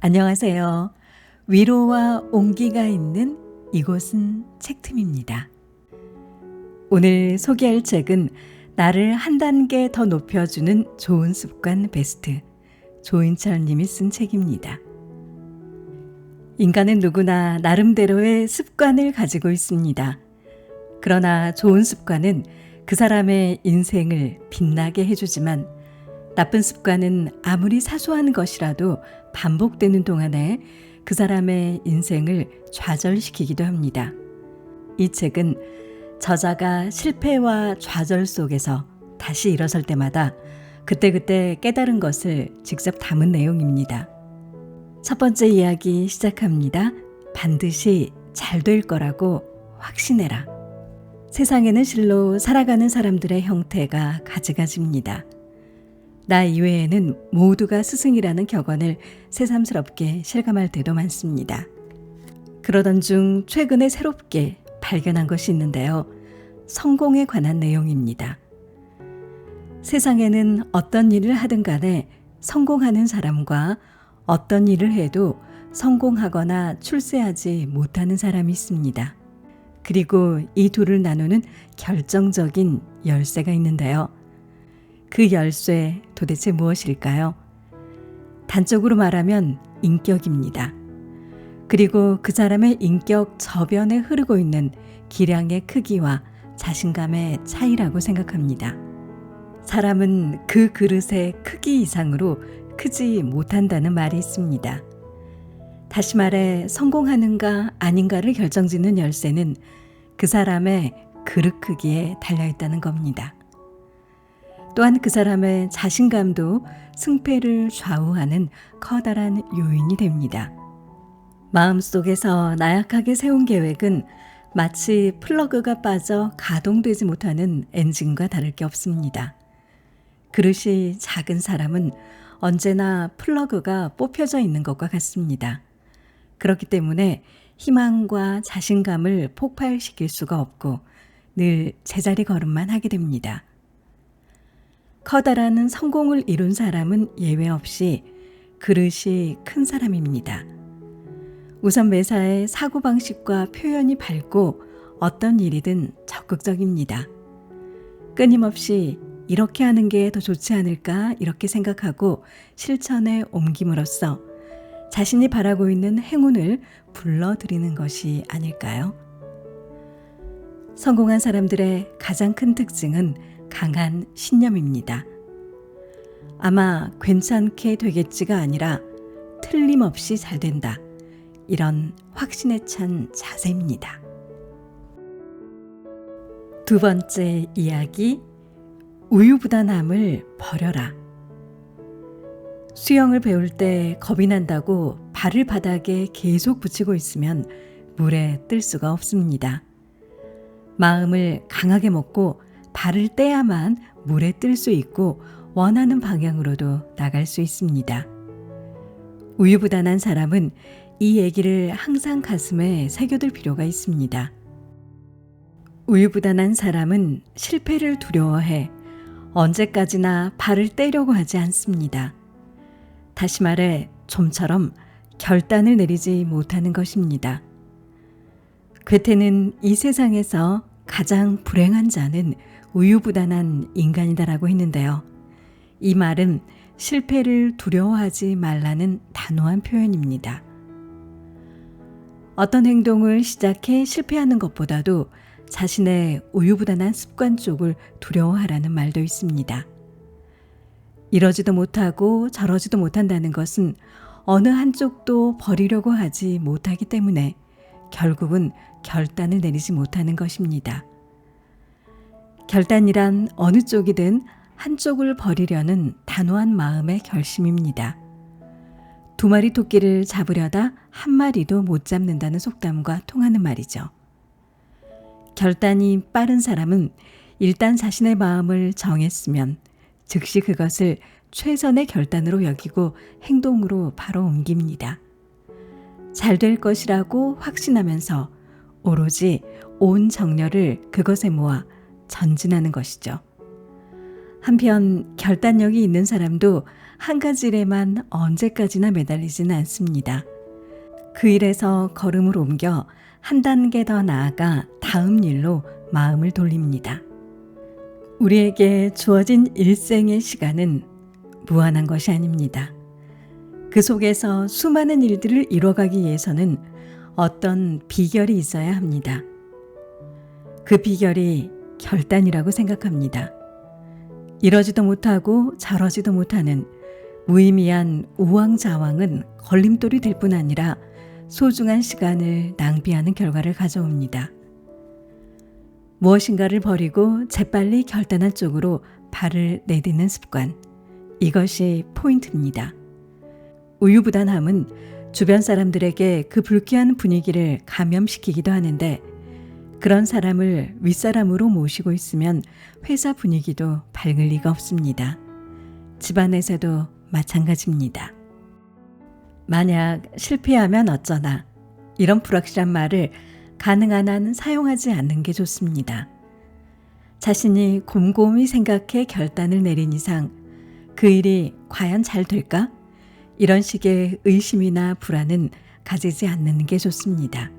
안녕하세요. 위로와 온기가 있는 이곳은 책틈입니다. 오늘 소개할 책은 나를 한 단계 더 높여주는 좋은 습관 베스트, 조인철 님이 쓴 책입니다. 인간은 누구나 나름대로의 습관을 가지고 있습니다. 그러나 좋은 습관은 그 사람의 인생을 빛나게 해주지만 나쁜 습관은 아무리 사소한 것이라도 반복되는 동안에 그 사람의 인생을 좌절시키기도 합니다. 이 책은 저자가 실패와 좌절 속에서 다시 일어설 때마다 그때그때 깨달은 것을 직접 담은 내용입니다. 첫 번째 이야기 시작합니다. 반드시 잘 될 거라고 확신해라. 세상에는 실로 살아가는 사람들의 형태가 가지가지입니다. 나 이외에는 모두가 스승이라는 격언을 새삼스럽게 실감할 때도 많습니다. 그러던 중 최근에 새롭게 발견한 것이 있는데요. 성공에 관한 내용입니다. 세상에는 어떤 일을 하든 간에 성공하는 사람과 어떤 일을 해도 성공하거나 출세하지 못하는 사람이 있습니다. 그리고 이 둘을 나누는 결정적인 열쇠가 있는데요. 그 열쇠 도대체 무엇일까요? 단적으로 말하면 인격입니다. 그리고 그 사람의 인격 저변에 흐르고 있는 기량의 크기와 자신감의 차이라고 생각합니다. 사람은 그 그릇의 크기 이상으로 크지 못한다는 말이 있습니다. 다시 말해 성공하는가 아닌가를 결정짓는 열쇠는 그 사람의 그릇 크기에 달려있다는 겁니다. 또한 그 사람의 자신감도 승패를 좌우하는 커다란 요인이 됩니다. 마음속에서 나약하게 세운 계획은 마치 플러그가 빠져 가동되지 못하는 엔진과 다를 게 없습니다. 그릇이 작은 사람은 언제나 플러그가 뽑혀져 있는 것과 같습니다. 그렇기 때문에 희망과 자신감을 폭발시킬 수가 없고 늘 제자리 걸음만 하게 됩니다. 커다란 성공을 이룬 사람은 예외 없이 그릇이 큰 사람입니다. 우선 매사에 사고방식과 표현이 밝고 어떤 일이든 적극적입니다. 끊임없이 이렇게 하는 게 더 좋지 않을까 이렇게 생각하고 실천에 옮김으로써 자신이 바라고 있는 행운을 불러들이는 것이 아닐까요? 성공한 사람들의 가장 큰 특징은 강한 신념입니다. 아마 괜찮게 되겠지가 아니라 틀림없이 잘 된다. 이런 확신에 찬 자세입니다. 두 번째 이야기, 우유부단함을 버려라. 수영을 배울 때 겁이 난다고 발을 바닥에 계속 붙이고 있으면 물에 뜰 수가 없습니다. 마음을 강하게 먹고 발을 떼야만 물에 뜰 수 있고 원하는 방향으로도 나갈 수 있습니다. 우유부단한 사람은 이 얘기를 항상 가슴에 새겨둘 필요가 있습니다. 우유부단한 사람은 실패를 두려워해 언제까지나 발을 떼려고 하지 않습니다. 다시 말해 좀처럼 결단을 내리지 못하는 것입니다. 괴테는 이 세상에서 가장 불행한 자는 우유부단한 인간이다라고 했는데요. 이 말은 실패를 두려워하지 말라는 단호한 표현입니다. 어떤 행동을 시작해 실패하는 것보다도 자신의 우유부단한 습관 쪽을 두려워하라는 말도 있습니다. 이러지도 못하고 저러지도 못한다는 것은 어느 한쪽도 버리려고 하지 못하기 때문에 결국은 결단을 내리지 못하는 것입니다. 결단이란 어느 쪽이든 한쪽을 버리려는 단호한 마음의 결심입니다. 두 마리 토끼를 잡으려다 한 마리도 못 잡는다는 속담과 통하는 말이죠. 결단이 빠른 사람은 일단 자신의 마음을 정했으면 즉시 그것을 최선의 결단으로 여기고 행동으로 바로 옮깁니다. 잘 될 것이라고 확신하면서 오로지 온 정열을 그것에 모아 전진하는 것이죠. 한편 결단력이 있는 사람도 한 가지 일에만 언제까지나 매달리지는 않습니다. 그 일에서 걸음을 옮겨 한 단계 더 나아가 다음 일로 마음을 돌립니다. 우리에게 주어진 일생의 시간은 무한한 것이 아닙니다. 그 속에서 수많은 일들을 이뤄가기 위해서는 어떤 비결이 있어야 합니다. 그 비결이 결단이라고 생각합니다. 이러지도 못하고 저러지도 못하는 무의미한 우왕좌왕은 걸림돌이 될 뿐 아니라 소중한 시간을 낭비하는 결과를 가져옵니다. 무엇인가를 버리고 재빨리 결단할 쪽으로 발을 내딛는 습관, 이것이 포인트입니다. 우유부단함은 주변 사람들에게 그 불쾌한 분위기를 감염시키기도 하는데, 그런 사람을 윗사람으로 모시고 있으면 회사 분위기도 밝을 리가 없습니다. 집안에서도 마찬가지입니다. 만약 실패하면 어쩌나, 이런 불확실한 말을 가능한 한 사용하지 않는 게 좋습니다. 자신이 곰곰이 생각해 결단을 내린 이상 그 일이 과연 잘 될까? 이런 식의 의심이나 불안은 가지지 않는 게 좋습니다.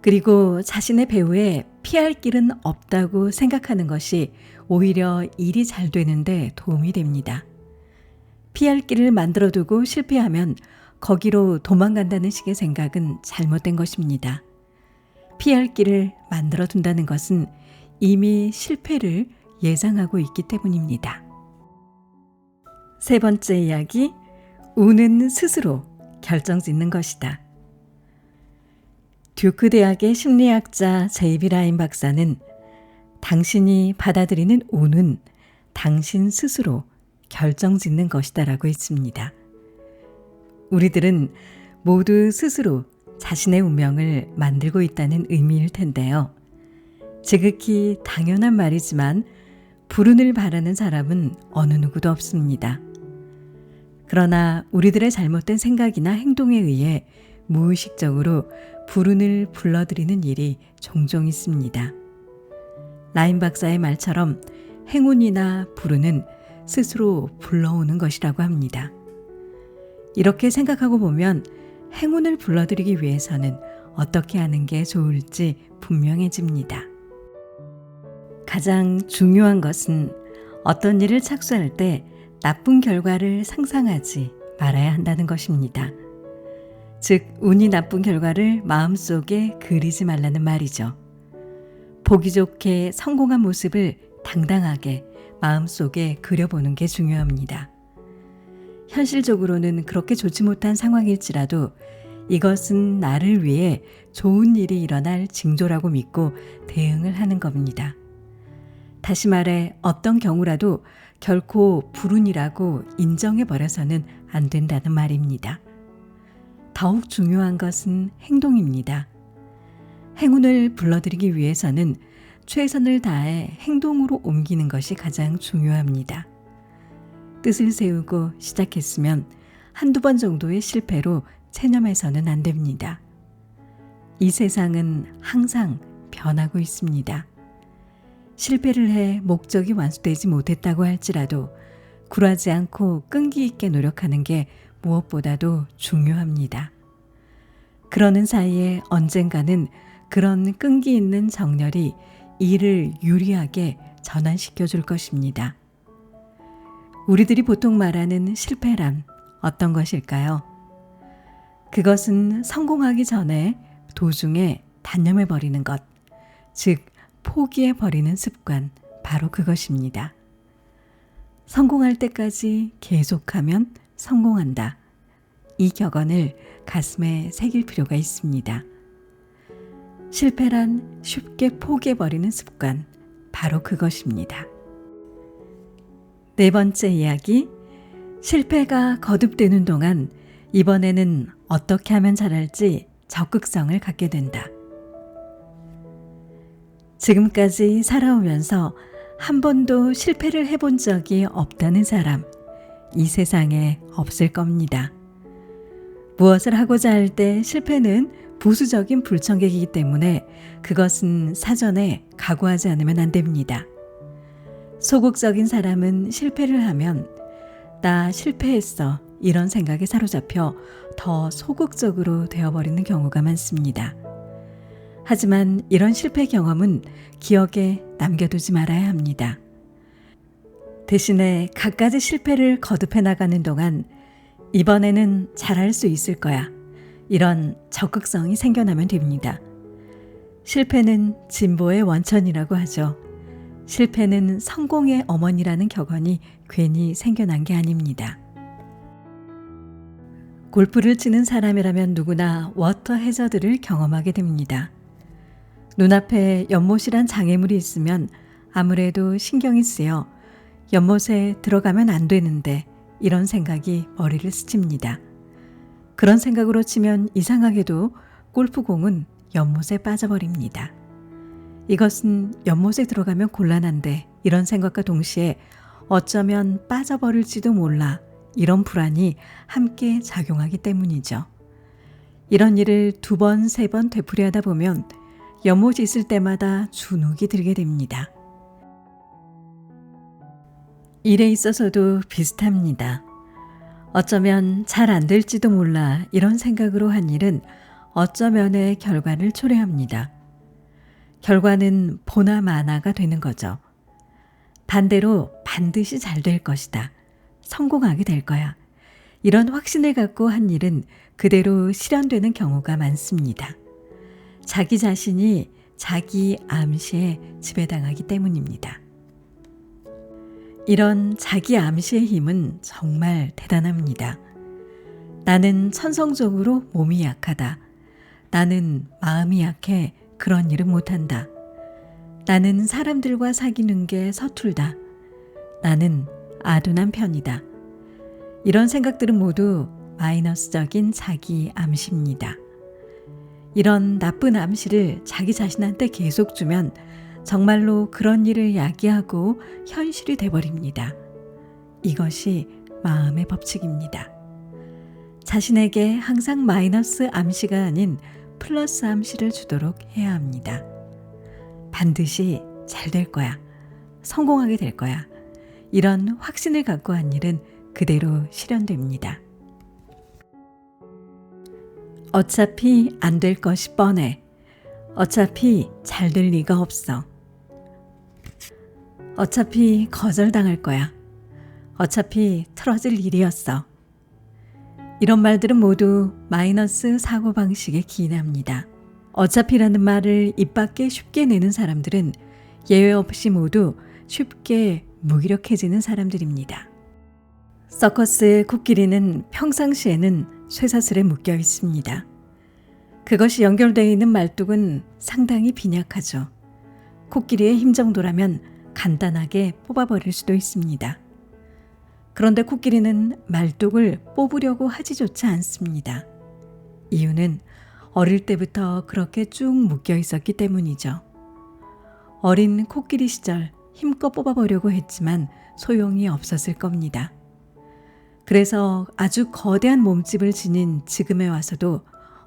그리고 자신의 배후에 피할 길은 없다고 생각하는 것이 오히려 일이 잘 되는데 도움이 됩니다. 피할 길을 만들어두고 실패하면 거기로 도망간다는 식의 생각은 잘못된 것입니다. 피할 길을 만들어둔다는 것은 이미 실패를 예상하고 있기 때문입니다. 세 번째 이야기, 운은 스스로 결정짓는 것이다. 듀크 대학의 심리학자 제이비 라인 박사는 당신이 받아들이는 운은 당신 스스로 결정짓는 것이다라고 했습니다. 우리들은 모두 스스로 자신의 운명을 만들고 있다는 의미일 텐데요. 지극히 당연한 말이지만 불운을 바라는 사람은 어느 누구도 없습니다. 그러나 우리들의 잘못된 생각이나 행동에 의해 무의식적으로 불운을 불러들이는 일이 종종 있습니다. 라인 박사의 말처럼 행운이나 불운은 스스로 불러오는 것이라고 합니다. 이렇게 생각하고 보면 행운을 불러들이기 위해서는 어떻게 하는 게 좋을지 분명해집니다. 가장 중요한 것은 어떤 일을 착수할 때 나쁜 결과를 상상하지 말아야 한다는 것입니다. 즉, 운이 나쁜 결과를 마음속에 그리지 말라는 말이죠. 보기 좋게 성공한 모습을 당당하게 마음속에 그려보는 게 중요합니다. 현실적으로는 그렇게 좋지 못한 상황일지라도 이것은 나를 위해 좋은 일이 일어날 징조라고 믿고 대응을 하는 겁니다. 다시 말해 어떤 경우라도 결코 불운이라고 인정해버려서는 안 된다는 말입니다. 더욱 중요한 것은 행동입니다. 행운을 불러들이기 위해서는 최선을 다해 행동으로 옮기는 것이 가장 중요합니다. 뜻을 세우고 시작했으면 한두 번 정도의 실패로 체념해서는 안 됩니다. 이 세상은 항상 변하고 있습니다. 실패를 해 목적이 완수되지 못했다고 할지라도 굴하지 않고 끈기 있게 노력하는 게 무엇보다도 중요합니다. 그러는 사이에 언젠가는 그런 끈기 있는 정열이 일을 유리하게 전환시켜 줄 것입니다. 우리들이 보통 말하는 실패란 어떤 것일까요? 그것은 성공하기 전에 도중에 단념해버리는 것, 즉 포기해버리는 습관, 바로 그것입니다. 성공할 때까지 계속하면 성공한다. 이 격언을 가슴에 새길 필요가 있습니다. 실패란 쉽게 포기해버리는 습관, 바로 그것입니다. 네 번째 이야기, 실패가 거듭되는 동안 이번에는 어떻게 하면 잘할지 적극성을 갖게 된다. 지금까지 살아오면서 한 번도 실패를 해본 적이 없다는 사람, 이 세상에 없을 겁니다. 무엇을 하고자 할 때 실패는 부수적인 불청객이기 때문에 그것은 사전에 각오하지 않으면 안 됩니다. 소극적인 사람은 실패를 하면 나 실패했어 이런 생각에 사로잡혀 더 소극적으로 되어버리는 경우가 많습니다. 하지만 이런 실패 경험은 기억에 남겨두지 말아야 합니다. 대신에 갖가지 실패를 거듭해 나가는 동안 이번에는 잘할 수 있을 거야. 이런 적극성이 생겨나면 됩니다. 실패는 진보의 원천이라고 하죠. 실패는 성공의 어머니라는 격언이 괜히 생겨난 게 아닙니다. 골프를 치는 사람이라면 누구나 워터 해저드를 경험하게 됩니다. 눈앞에 연못이란 장애물이 있으면 아무래도 신경이 쓰여 연못에 들어가면 안 되는데 이런 생각이 머리를 스칩니다. 그런 생각으로 치면 이상하게도 골프공은 연못에 빠져버립니다. 이것은 연못에 들어가면 곤란한데 이런 생각과 동시에 어쩌면 빠져버릴지도 몰라 이런 불안이 함께 작용하기 때문이죠. 이런 일을 2번, 3번 되풀이하다 보면 연못이 있을 때마다 주눅이 들게 됩니다. 일에 있어서도 비슷합니다. 어쩌면 잘 안 될지도 몰라 이런 생각으로 한 일은 어쩌면의 결과를 초래합니다. 결과는 보나 마나가 되는 거죠. 반대로 반드시 잘 될 것이다. 성공하게 될 거야. 이런 확신을 갖고 한 일은 그대로 실현되는 경우가 많습니다. 자기 자신이 자기 암시에 지배당하기 때문입니다. 이런 자기 암시의 힘은 정말 대단합니다. 나는 천성적으로 몸이 약하다. 나는 마음이 약해 그런 일은 못한다. 나는 사람들과 사귀는 게 서툴다. 나는 아둔한 편이다. 이런 생각들은 모두 마이너스적인 자기 암시입니다. 이런 나쁜 암시를 자기 자신한테 계속 주면 정말로 그런 일을 야기하고 현실이 돼버립니다. 이것이 마음의 법칙입니다. 자신에게 항상 마이너스 암시가 아닌 플러스 암시를 주도록 해야 합니다. 반드시 잘 될 거야. 성공하게 될 거야. 이런 확신을 갖고 한 일은 그대로 실현됩니다. 어차피 안 될 것이 뻔해. 어차피 잘 될 리가 없어. 어차피 거절당할 거야. 어차피 틀어질 일이었어. 이런 말들은 모두 마이너스 사고방식에 기인합니다. 어차피라는 말을 입 밖에 쉽게 내는 사람들은 예외 없이 모두 쉽게 무기력해지는 사람들입니다. 서커스의 코끼리는 평상시에는 쇠사슬에 묶여 있습니다. 그것이 연결되어 있는 말뚝은 상당히 빈약하죠. 코끼리의 힘 정도라면 간단하게 뽑아버릴 수도 있습니다. 그런데 코끼리는 말뚝을 뽑으려고 하지조차 않습니다. 이유는 어릴 때부터 그렇게 쭉 묶여 있었기 때문이죠. 어린 코끼리 시절 힘껏 뽑아보려고 했지만 소용이 없었을 겁니다. 그래서 아주 거대한 몸집을 지닌 지금에 와서도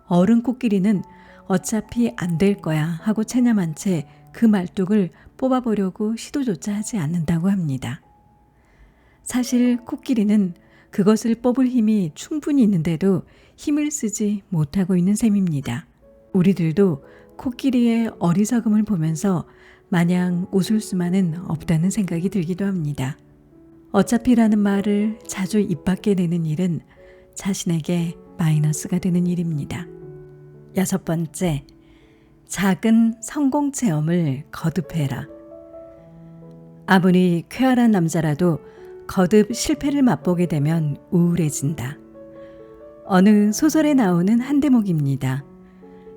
어른 코끼리는 어차피 안 될 거야 하고 체념한 채 그 말뚝을 뽑아보려고 시도조차 하지 않는다고 합니다. 사실 코끼리는 그것을 뽑을 힘이 충분히 있는데도 힘을 쓰지 못하고 있는 셈입니다. 우리들도 코끼리의 어리석음을 보면서 마냥 웃을 수만은 없다는 생각이 들기도 합니다. 어차피라는 말을 자주 입 밖에 내는 일은 자신에게 마이너스가 되는 일입니다. 6번째, 작은 성공 체험을 거듭해라. 아무리 쾌활한 남자라도 거듭 실패를 맛보게 되면 우울해진다. 어느 소설에 나오는 한 대목입니다.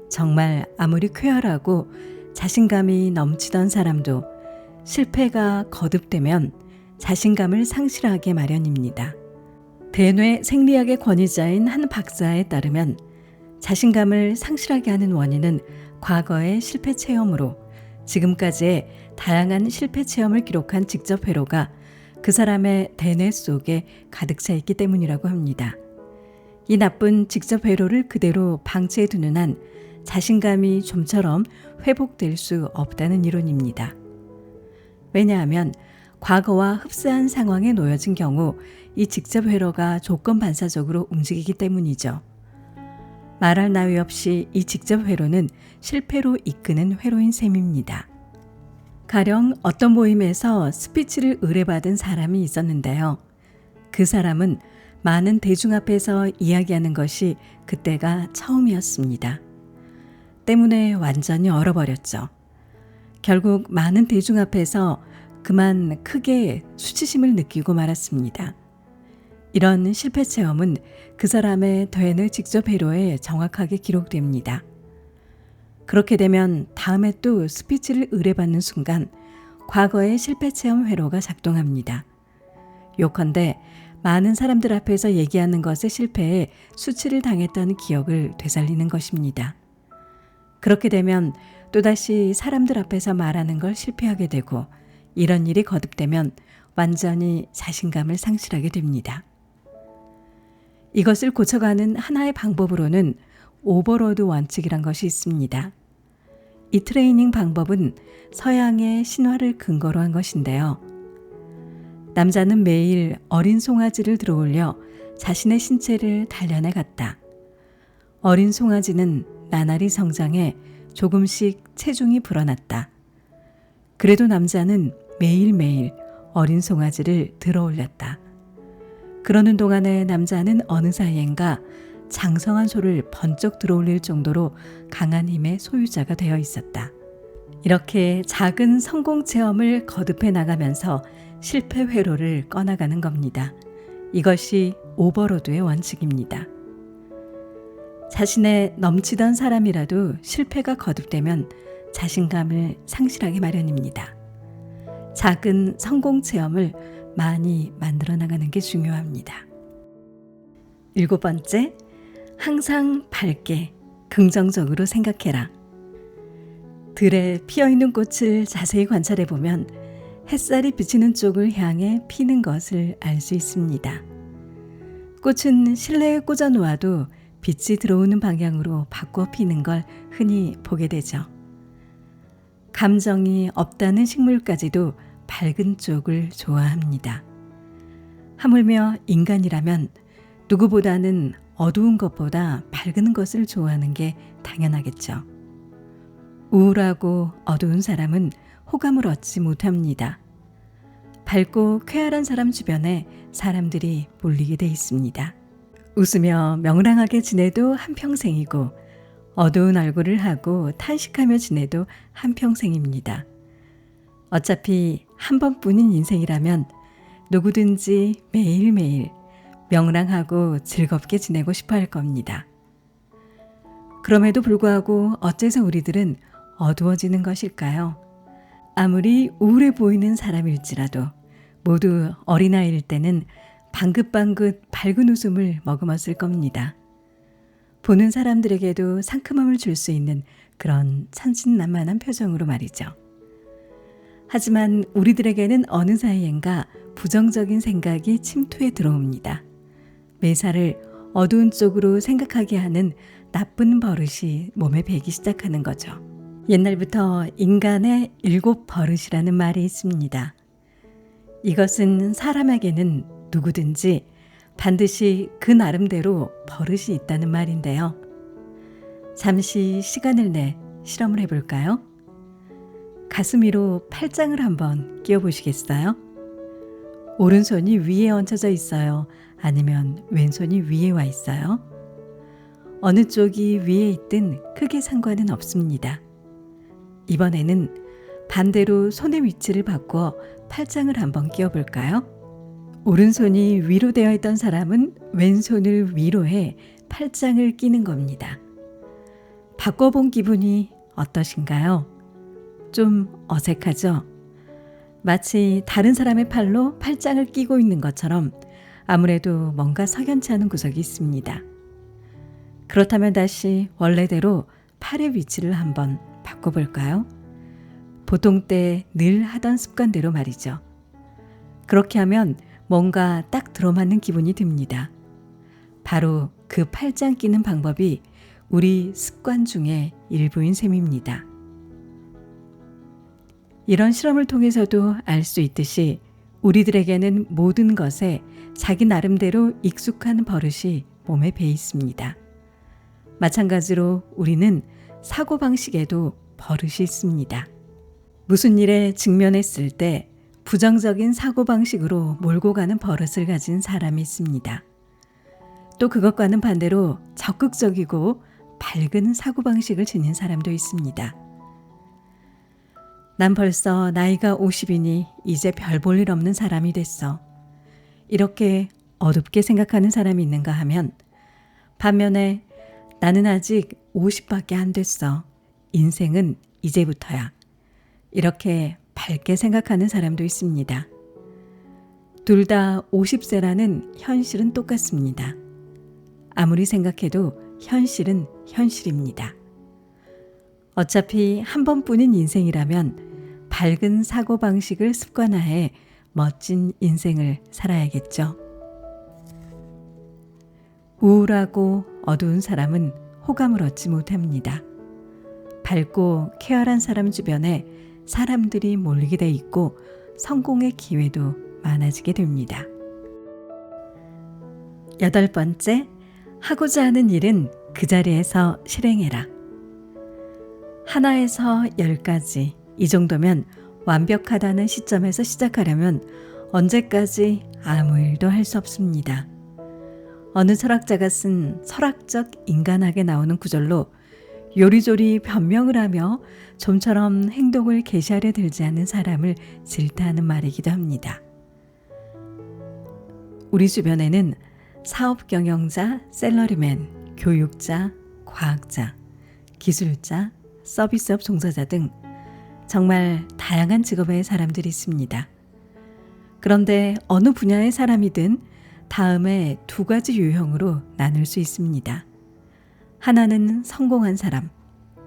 정말 아무리 쾌활하고 자신감이 넘치던 사람도 실패가 거듭되면 자신감을 상실하게 마련입니다. 대뇌 생리학의 권위자인 한 박사에 따르면 자신감을 상실하게 하는 원인은 과거의 실패 체험으로 지금까지의 다양한 실패 체험을 기록한 직접 회로가 그 사람의 대뇌 속에 가득 차 있기 때문이라고 합니다. 이 나쁜 직접 회로를 그대로 방치해 두는 한 자신감이 좀처럼 회복될 수 없다는 이론입니다. 왜냐하면 과거와 흡사한 상황에 놓여진 경우 이 직접 회로가 조건 반사적으로 움직이기 때문이죠. 말할 나위 없이 이 직접 회로는 실패로 이끄는 회로인 셈입니다. 가령 어떤 모임에서 스피치를 의뢰받은 사람이 있었는데요. 그 사람은 많은 대중 앞에서 이야기하는 것이 그때가 처음이었습니다. 때문에 완전히 얼어버렸죠. 결국 많은 대중 앞에서 그만 크게 수치심을 느끼고 말았습니다. 이런 실패 체험은 그 사람의 되뇌 직접 회로에 정확하게 기록됩니다. 그렇게 되면 다음에 또 스피치를 의뢰받는 순간 과거의 실패 체험 회로가 작동합니다. 요컨대 많은 사람들 앞에서 얘기하는 것에 실패해 수치를 당했던 기억을 되살리는 것입니다. 그렇게 되면 또다시 사람들 앞에서 말하는 걸 실패하게 되고 이런 일이 거듭되면 완전히 자신감을 상실하게 됩니다. 이것을 고쳐가는 하나의 방법으로는 오버로드 원칙이란 것이 있습니다. 이 트레이닝 방법은 서양의 신화를 근거로 한 것인데요. 남자는 매일 어린 송아지를 들어올려 자신의 신체를 단련해 갔다. 어린 송아지는 나날이 성장해 조금씩 체중이 불어났다. 그래도 남자는 매일매일 어린 송아지를 들어올렸다. 그러는 동안에 남자는 어느 사이엔가 장성한 소를 번쩍 들어올릴 정도로 강한 힘의 소유자가 되어 있었다. 이렇게 작은 성공 체험을 거듭해 나가면서 실패 회로를 꺼나가는 겁니다. 이것이 오버로드의 원칙입니다. 자신의 넘치던 사람이라도 실패가 거듭되면 자신감을 상실하기 마련입니다. 작은 성공 체험을 많이 만들어 나가는 게 중요합니다. 7번째, 항상 밝게 긍정적으로 생각해라. 들에 피어있는 꽃을 자세히 관찰해 보면 햇살이 비치는 쪽을 향해 피는 것을 알 수 있습니다. 꽃은 실내에 꽂아 놓아도 빛이 들어오는 방향으로 바꿔 피는 걸 흔히 보게 되죠. 감정이 없다는 식물까지도 밝은 쪽을 좋아합니다. 하물며 인간이라면 누구보다는 어두운 것보다 밝은 것을 좋아하는 게 당연하겠죠. 우울하고 어두운 사람은 호감을 얻지 못합니다. 밝고 쾌활한 사람 주변에 사람들이 몰리게 돼 있습니다. 웃으며 명랑하게 지내도 한평생이고 어두운 얼굴을 하고 탄식하며 지내도 한평생입니다. 어차피 한 번뿐인 인생이라면 누구든지 매일매일 명랑하고 즐겁게 지내고 싶어 할 겁니다. 그럼에도 불구하고 어째서 우리들은 어두워지는 것일까요? 아무리 우울해 보이는 사람일지라도 모두 어린아이일 때는 방긋방긋 밝은 웃음을 머금었을 겁니다. 보는 사람들에게도 상큼함을 줄 수 있는 그런 천진난만한 표정으로 말이죠. 하지만 우리들에게는 어느 사이엔가 부정적인 생각이 침투해 들어옵니다. 매사를 어두운 쪽으로 생각하게 하는 나쁜 버릇이 몸에 배기 시작하는 거죠. 옛날부터 인간의 7버릇이라는 말이 있습니다. 이것은 사람에게는 누구든지 반드시 그 나름대로 버릇이 있다는 말인데요. 잠시 시간을 내 실험을 해볼까요? 가슴 위로 팔짱을 한번 끼워보시겠어요? 오른손이 위에 얹혀져 있어요? 아니면 왼손이 위에 와 있어요? 어느 쪽이 위에 있든 크게 상관은 없습니다. 이번에는 반대로 손의 위치를 바꿔 팔짱을 한번 끼워볼까요? 오른손이 위로 되어 있던 사람은 왼손을 위로 해 팔짱을 끼는 겁니다. 바꿔본 기분이 어떠신가요? 좀 어색하죠? 마치 다른 사람의 팔로 팔짱을 끼고 있는 것처럼 아무래도 뭔가 석연치 않은 구석이 있습니다. 그렇다면 다시 원래대로 팔의 위치를 한번 바꿔볼까요? 보통 때 늘 하던 습관대로 말이죠. 그렇게 하면 뭔가 딱 들어맞는 기분이 듭니다. 바로 그 팔짱 끼는 방법이 우리 습관 중에 일부인 셈입니다. 이런 실험을 통해서도 알 수 있듯이 우리들에게는 모든 것에 자기 나름대로 익숙한 버릇이 몸에 배 있습니다. 마찬가지로 우리는 사고방식에도 버릇이 있습니다. 무슨 일에 직면했을 때 부정적인 사고방식으로 몰고 가는 버릇을 가진 사람이 있습니다. 또 그것과는 반대로 적극적이고 밝은 사고방식을 지닌 사람도 있습니다. 난 벌써 나이가 50이니 이제 별 볼 일 없는 사람이 됐어. 이렇게 어둡게 생각하는 사람이 있는가 하면, 반면에 나는 아직 50밖에 안 됐어. 인생은 이제부터야. 이렇게 밝게 생각하는 사람도 있습니다. 둘 다 50세라는 현실은 똑같습니다. 아무리 생각해도 현실은 현실입니다. 어차피 한 번뿐인 인생이라면 밝은 사고방식을 습관화해 멋진 인생을 살아야겠죠. 우울하고 어두운 사람은 호감을 얻지 못합니다. 밝고 쾌활한 사람 주변에 사람들이 몰리게 돼 있고 성공의 기회도 많아지게 됩니다. 8번째, 하고자 하는 일은 그 자리에서 실행해라. 하나에서 10가지, 이 정도면 완벽하다는 시점에서 시작하려면 언제까지 아무 일도 할 수 없습니다. 어느 철학자가 쓴 철학적 인간학에 나오는 구절로 요리조리 변명을 하며 좀처럼 행동을 개시하려 들지 않는 사람을 질타하는 말이기도 합니다. 우리 주변에는 사업 경영자, 샐러리맨, 교육자, 과학자, 기술자, 서비스업 종사자 등 정말 다양한 직업의 사람들이 있습니다. 그런데 어느 분야의 사람이든 다음에 2가지 유형으로 나눌 수 있습니다. 하나는 성공한 사람,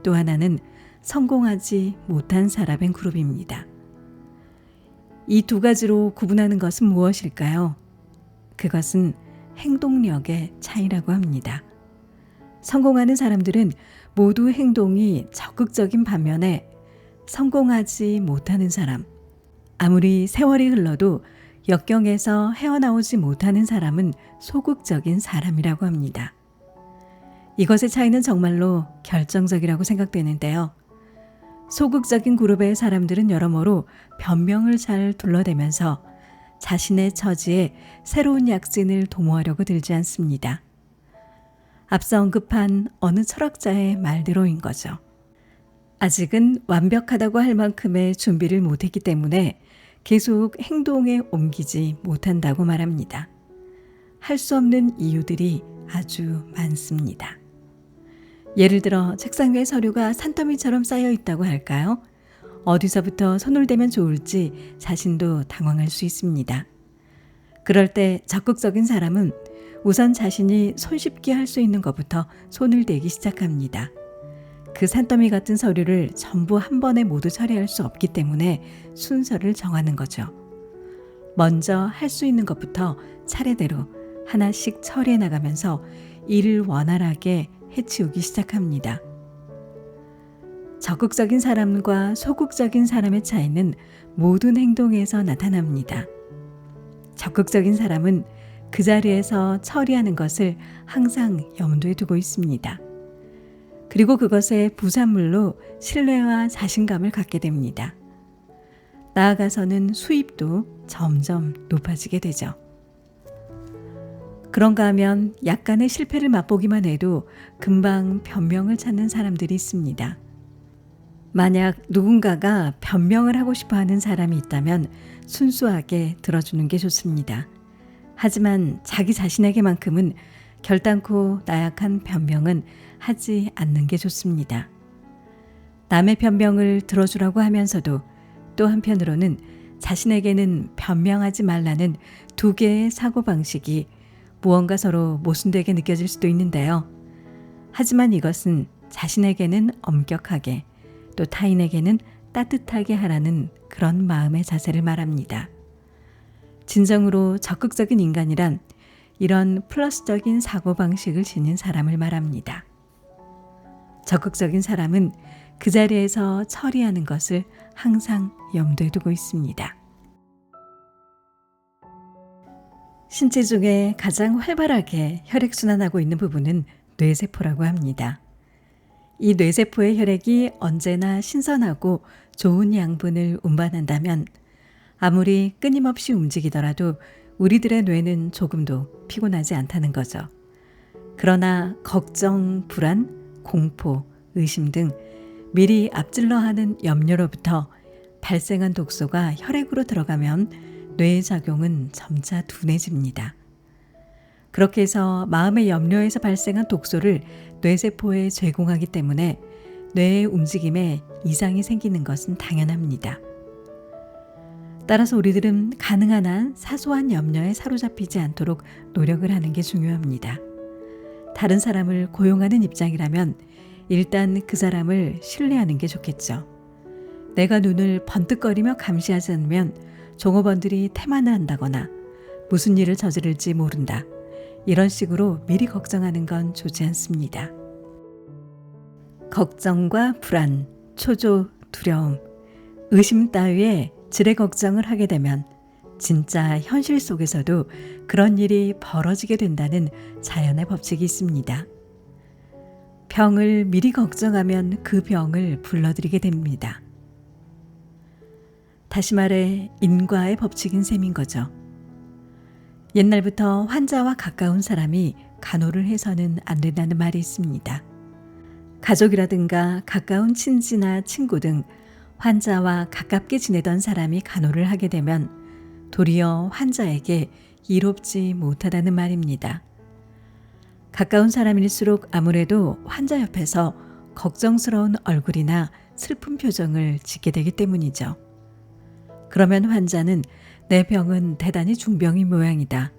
또 하나는 성공하지 못한 사람의 그룹입니다. 이 2가지로 구분하는 것은 무엇일까요? 그것은 행동력의 차이라고 합니다. 성공하는 사람들은 모두 행동이 적극적인 반면에 성공하지 못하는 사람, 아무리 세월이 흘러도 역경에서 헤어나오지 못하는 사람은 소극적인 사람이라고 합니다. 이것의 차이는 정말로 결정적이라고 생각되는데요. 소극적인 그룹의 사람들은 여러모로 변명을 잘 둘러대면서 자신의 처지에 새로운 약진을 도모하려고 들지 않습니다. 앞서 언급한 어느 철학자의 말대로인 거죠. 아직은 완벽하다고 할 만큼의 준비를 못했기 때문에 계속 행동에 옮기지 못한다고 말합니다. 할 수 없는 이유들이 아주 많습니다. 예를 들어 책상 위에 서류가 산더미처럼 쌓여 있다고 할까요? 어디서부터 손을 대면 좋을지 자신도 당황할 수 있습니다. 그럴 때 적극적인 사람은 우선 자신이 손쉽게 할 수 있는 것부터 손을 대기 시작합니다. 그 산더미 같은 서류를 전부 한 번에 모두 처리할 수 없기 때문에 순서를 정하는 거죠. 먼저 할 수 있는 것부터 차례대로 하나씩 처리해 나가면서 일을 원활하게 해치우기 시작합니다. 적극적인 사람과 소극적인 사람의 차이는 모든 행동에서 나타납니다. 적극적인 사람은 그 자리에서 처리하는 것을 항상 염두에 두고 있습니다. 그리고 그것의 부산물로 신뢰와 자신감을 갖게 됩니다. 나아가서는 수입도 점점 높아지게 되죠. 그런가 하면 약간의 실패를 맛보기만 해도 금방 변명을 찾는 사람들이 있습니다. 만약 누군가가 변명을 하고 싶어 하는 사람이 있다면 순수하게 들어주는 게 좋습니다. 하지만 자기 자신에게만큼은 결단코 나약한 변명은 하지 않는 게 좋습니다. 남의 변명을 들어주라고 하면서도 또 한편으로는 자신에게는 변명하지 말라는 2개의 사고방식이 무언가 서로 모순되게 느껴질 수도 있는데요. 하지만 이것은 자신에게는 엄격하게 또 타인에게는 따뜻하게 하라는 그런 마음의 자세를 말합니다. 진정으로 적극적인 인간이란 이런 플러스적인 사고방식을 지닌 사람을 말합니다. 적극적인 사람은 그 자리에서 처리하는 것을 항상 염두에 두고 있습니다. 신체 중에 가장 활발하게 혈액순환하고 있는 부분은 뇌세포라고 합니다. 이 뇌세포의 혈액이 언제나 신선하고 좋은 양분을 운반한다면 아무리 끊임없이 움직이더라도 우리들의 뇌는 조금도 피곤하지 않다는 거죠. 그러나 걱정, 불안, 공포, 의심 등 미리 앞질러 하는 염려로부터 발생한 독소가 혈액으로 들어가면 뇌의 작용은 점차 둔해집니다. 그렇게 해서 마음의 염려에서 발생한 독소를 뇌세포에 제공하기 때문에 뇌의 움직임에 이상이 생기는 것은 당연합니다. 따라서 우리들은 가능한 한 사소한 염려에 사로잡히지 않도록 노력을 하는 게 중요합니다. 다른 사람을 고용하는 입장이라면 일단 그 사람을 신뢰하는 게 좋겠죠. 내가 눈을 번뜩거리며 감시하지 않으면 종업원들이 태만을 한다거나 무슨 일을 저지를지 모른다. 이런 식으로 미리 걱정하는 건 좋지 않습니다. 걱정과 불안, 초조, 두려움, 의심 따위에 지레 걱정을 하게 되면 진짜 현실 속에서도 그런 일이 벌어지게 된다는 자연의 법칙이 있습니다. 병을 미리 걱정하면 그 병을 불러들이게 됩니다. 다시 말해 인과의 법칙인 셈인 거죠. 옛날부터 환자와 가까운 사람이 간호를 해서는 안 된다는 말이 있습니다. 가족이라든가 가까운 친지나 친구 등 환자와 가깝게 지내던 사람이 간호를 하게 되면 도리어 환자에게 이롭지 못하다는 말입니다. 가까운 사람일수록 아무래도 환자 옆에서 걱정스러운 얼굴이나 슬픈 표정을 짓게 되기 때문이죠. 그러면 환자는 내 병은 대단히 중병인 모양이다.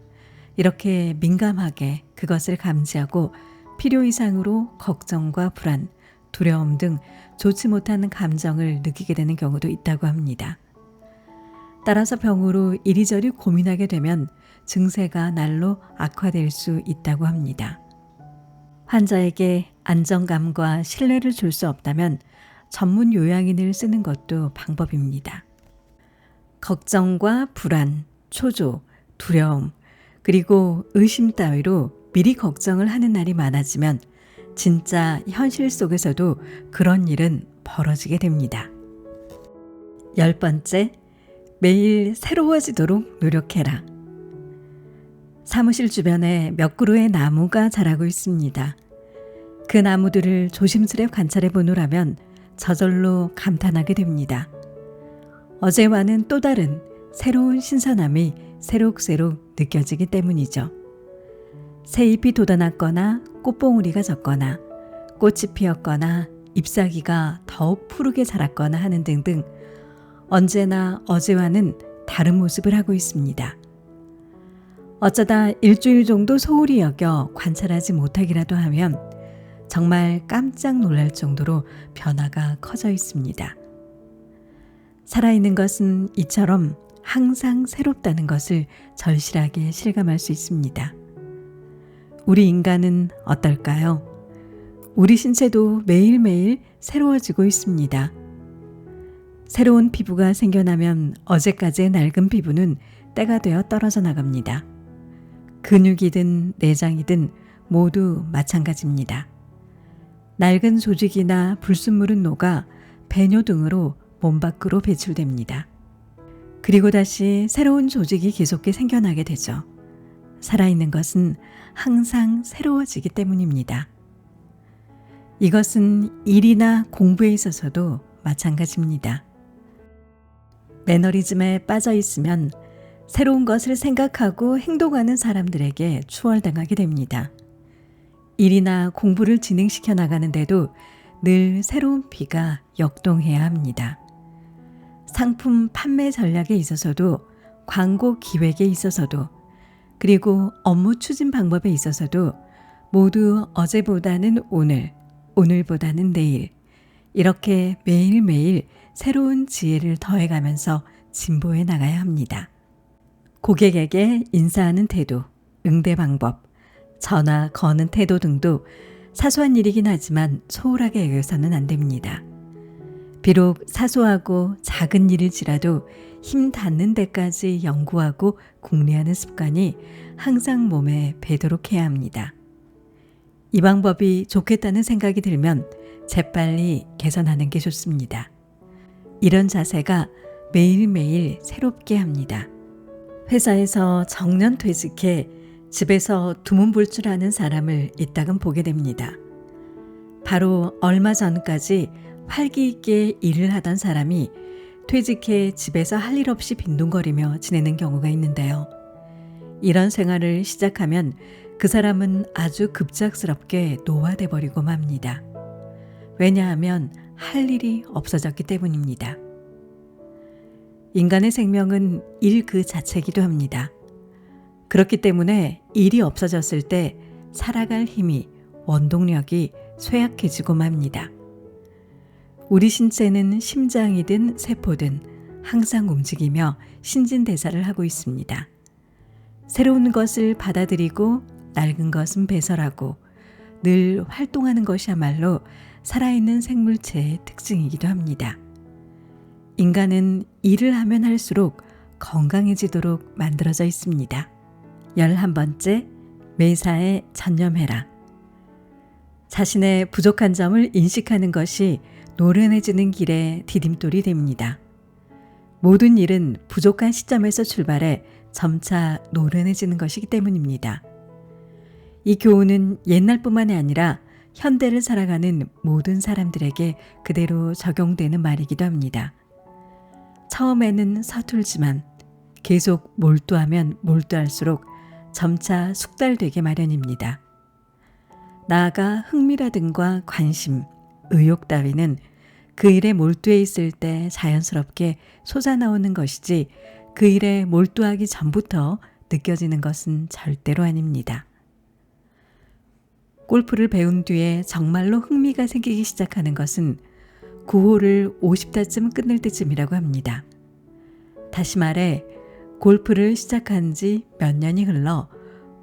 이렇게 민감하게 그것을 감지하고 필요 이상으로 걱정과 불안, 두려움 등 좋지 못한 감정을 느끼게 되는 경우도 있다고 합니다. 따라서 병으로 이리저리 고민하게 되면 증세가 날로 악화될 수 있다고 합니다. 환자에게 안정감과 신뢰를 줄 수 없다면 전문 요양인을 쓰는 것도 방법입니다. 걱정과 불안, 초조, 두려움, 그리고 의심 따위로 미리 걱정을 하는 날이 많아지면 진짜 현실 속에서도 그런 일은 벌어지게 됩니다. 10번째, 매일 새로워지도록 노력해라. 사무실 주변에 몇 그루의 나무가 자라고 있습니다. 그 나무들을 조심스레 관찰해 보노라면 저절로 감탄하게 됩니다. 어제와는 또 다른 새로운 신선함이 새록새록 느껴지기 때문이죠. 새잎이 돋아났거나 꽃봉우리가 졌거나 꽃이 피었거나 잎사귀가 더욱 푸르게 자랐거나 하는 등등 언제나 어제와는 다른 모습을 하고 있습니다. 어쩌다 일주일 정도 소홀히 여겨 관찰하지 못하기라도 하면 정말 깜짝 놀랄 정도로 변화가 커져 있습니다. 살아있는 것은 이처럼 항상 새롭다는 것을 절실하게 실감할 수 있습니다. 우리 인간은 어떨까요? 우리 신체도 매일매일 새로워지고 있습니다. 새로운 피부가 생겨나면 어제까지의 낡은 피부는 때가 되어 떨어져 나갑니다. 근육이든 내장이든 모두 마찬가지입니다. 낡은 조직이나 불순물은 녹아 배뇨 등으로 몸 밖으로 배출됩니다. 그리고 다시 새로운 조직이 계속해 생겨나게 되죠. 살아있는 것은 항상 새로워지기 때문입니다. 이것은 일이나 공부에 있어서도 마찬가지입니다. 매너리즘에 빠져 있으면 새로운 것을 생각하고 행동하는 사람들에게 추월당하게 됩니다. 일이나 공부를 진행시켜 나가는데도 늘 새로운 피가 역동해야 합니다. 상품 판매 전략에 있어서도 광고 기획에 있어서도 그리고 업무 추진 방법에 있어서도 모두 어제보다는 오늘, 오늘보다는 내일 이렇게 매일매일 새로운 지혜를 더해가면서 진보해 나가야 합니다. 고객에게 인사하는 태도, 응대 방법, 전화 거는 태도 등도 사소한 일이긴 하지만 소홀하게 여겨서는 안 됩니다. 비록 사소하고 작은 일일지라도 힘 닿는 데까지 연구하고 궁리하는 습관이 항상 몸에 배도록 해야 합니다. 이 방법이 좋겠다는 생각이 들면 재빨리 개선하는 게 좋습니다. 이런 자세가 매일매일 새롭게 합니다. 회사에서 정년 퇴직해 집에서 두문볼 줄 아는 사람을 이따금 보게 됩니다. 바로 얼마 전까지 활기 있게 일을 하던 사람이 퇴직해 집에서 할 일 없이 빈둥거리며 지내는 경우가 있는데요. 이런 생활을 시작하면 그 사람은 아주 급작스럽게 노화돼 버리고 맙니다. 왜냐하면 할 일이 없어졌기 때문입니다. 인간의 생명은 일 그 자체이기도 합니다. 그렇기 때문에 일이 없어졌을 때 살아갈 힘이, 원동력이 쇠약해지고 맙니다. 우리 신체는 심장이든 세포든 항상 움직이며 신진대사를 하고 있습니다. 새로운 것을 받아들이고 낡은 것은 배설하고 늘 활동하는 것이야말로 살아있는 생물체의 특징이기도 합니다. 인간은 일을 하면 할수록 건강해지도록 만들어져 있습니다. 11번째, 매사에 전념해라. 자신의 부족한 점을 인식하는 것이 노련해지는 길에 디딤돌이 됩니다. 모든 일은 부족한 시점에서 출발해 점차 노련해지는 것이기 때문입니다. 이 교훈은 옛날뿐만이 아니라 현대를 살아가는 모든 사람들에게 그대로 적용되는 말이기도 합니다. 처음에는 서툴지만 계속 몰두하면 몰두할수록 점차 숙달되게 마련입니다. 나아가 흥미라든가 관심, 의욕 따위는 그 일에 몰두해 있을 때 자연스럽게 솟아나오는 것이지 그 일에 몰두하기 전부터 느껴지는 것은 절대로 아닙니다. 골프를 배운 뒤에 정말로 흥미가 생기기 시작하는 것은 9홀을 50타쯤 끝낼 때쯤이라고 합니다. 다시 말해 골프를 시작한 지 몇 년이 흘러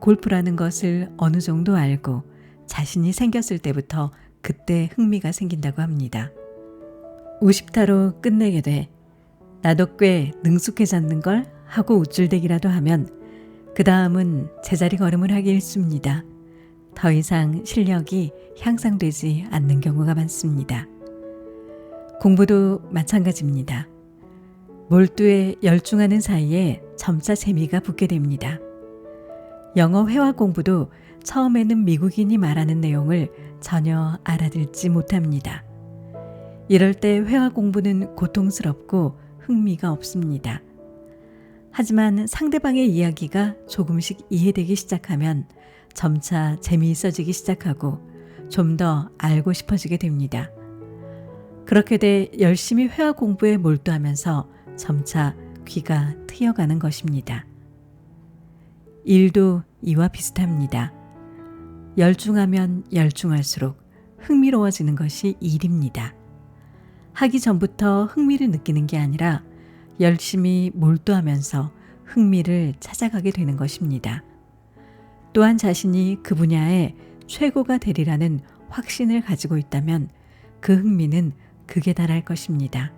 골프라는 것을 어느 정도 알고 자신이 생겼을 때부터 그때 흥미가 생긴다고 합니다. 50타로 끝내게 돼 나도 꽤 능숙해졌는 걸 하고 우쭐대기라도 하면 그 다음은 제자리 걸음을 하기 일쑤입니다. 더 이상 실력이 향상되지 않는 경우가 많습니다. 공부도 마찬가지입니다. 몰두에 열중하는 사이에 점차 재미가 붙게 됩니다. 영어 회화 공부도 처음에는 미국인이 말하는 내용을 전혀 알아듣지 못합니다. 이럴 때 회화 공부는 고통스럽고 흥미가 없습니다. 하지만 상대방의 이야기가 조금씩 이해되기 시작하면 점차 재미있어지기 시작하고 좀 더 알고 싶어지게 됩니다. 그렇게 돼 열심히 회화 공부에 몰두하면서 점차 귀가 트여가는 것입니다. 일도 이와 비슷합니다. 열중하면 열중할수록 흥미로워지는 것이 일입니다. 하기 전부터 흥미를 느끼는 게 아니라 열심히 몰두하면서 흥미를 찾아가게 되는 것입니다. 또한 자신이 그 분야의 최고가 되리라는 확신을 가지고 있다면 그 흥미는 극에 달할 것입니다.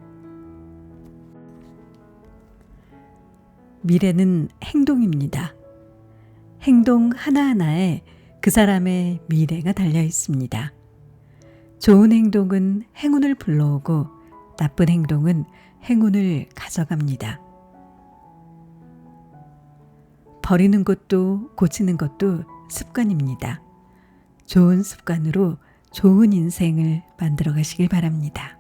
미래는 행동입니다. 행동 하나하나에 그 사람의 미래가 달려 있습니다. 좋은 행동은 행운을 불러오고 나쁜 행동은 행운을 가져갑니다. 버리는 것도 고치는 것도 습관입니다. 좋은 습관으로 좋은 인생을 만들어 가시길 바랍니다.